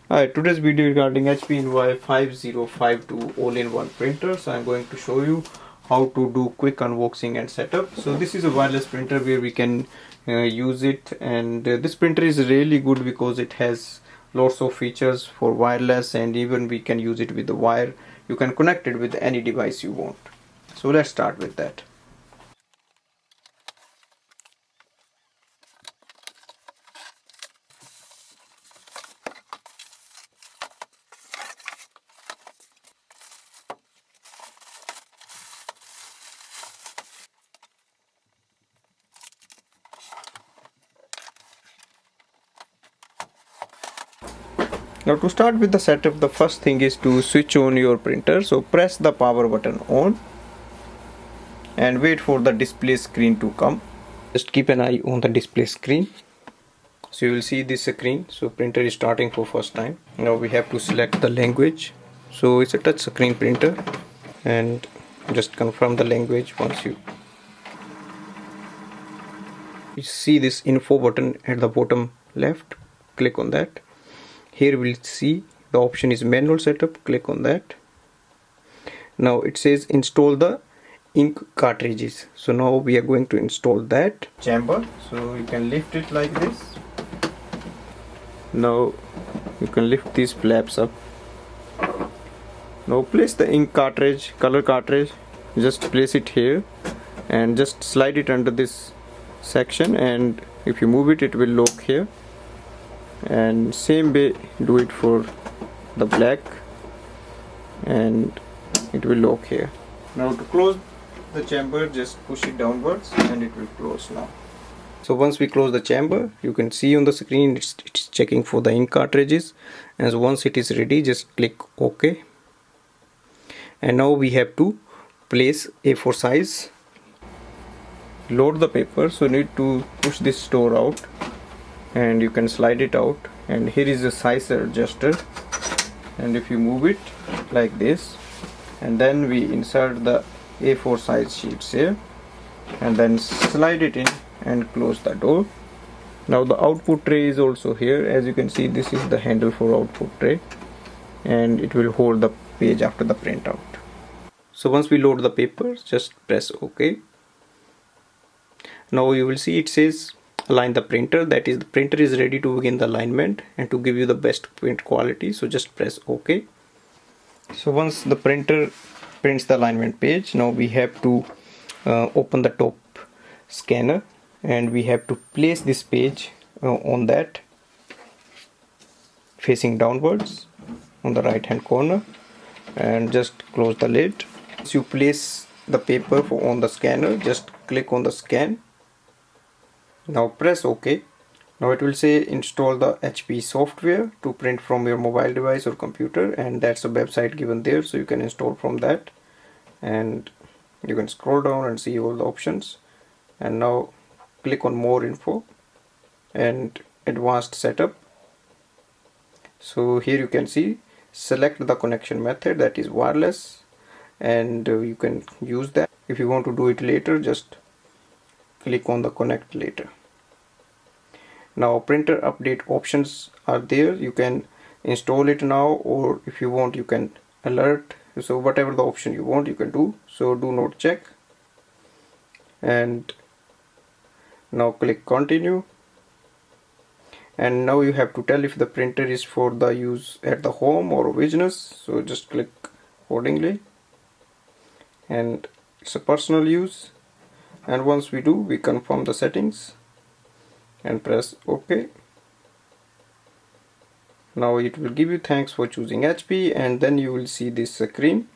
Alright, today's video regarding HP Envoy 5052 all-in-one printer. So I'm going to show you how to do quick unboxing and setup. So this is a wireless printer where we can use it, and this printer is really good because it has lots of features for wireless, and even we can use it with the wire. You can connect it with any device you want. So let's start with that. Now to start with the setup, the first thing is to switch on your printer. So press the power button on and wait for the display screen to come. Just keep an eye on the display screen. So you will see this screen. So printer is starting for first time. Now we have to select the language. So it's a touch screen printer, and just confirm the language. Once you see this info button at the bottom left, click on that. Here we'll see the option is manual setup. Click on that. Now it says install the ink cartridges. So now we are going to install that chamber. So you can lift it like this. Now you can lift these flaps up. Now place the ink cartridge, color cartridge, just place it here and just slide it under this section, and if you move it, it will lock here. And same way do it for the black, and it will lock here. Now to close the chamber, just push it downwards and it will close now. So once we close the chamber, you can see on the screen it's checking for the ink cartridges, and once it is ready, just click OK. And now we have to place A4 size, load the paper. So need to push this door out and you can slide it out, and here is a size adjuster, and if you move it like this, and then we insert the A4 size sheets here and then slide it in and close the door. Now the output tray is also here. As you can see, this is the handle for output tray, and it will hold the page after the printout. So once we load the paper, just press OK. Now you will see it says align the printer, that is the printer is ready to begin the alignment and to give you the best print quality. So just press OK. So once the printer prints the alignment page, now we have to open the top scanner, and we have to place this page on that facing downwards on the right hand corner, and just close the lid. Once you place the paper on the scanner, just click on the scan. Now press OK. Now it will say install the HP software to print from your mobile device or computer, and that's a website given there, so you can install from that. And you can scroll down and see all the options, and now click on more info and advanced setup. So here you can see select the connection method, that is wireless, and you can use that. If you want to do it later, just click on the connect later. Now printer update options are there. You can install it now, or if you want you can alert. So whatever the option you want you can do. So do not check, and now click continue. And now you have to tell if the printer is for the use at the home or business. So just click accordingly, and it's a personal use. And once we do, we confirm the settings and press OK. Now it will give you thanks for choosing HP, and then you will see this screen.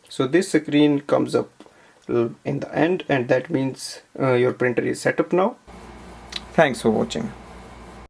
So this screen comes up in the end, and that means your printer is set up now. Thanks for watching.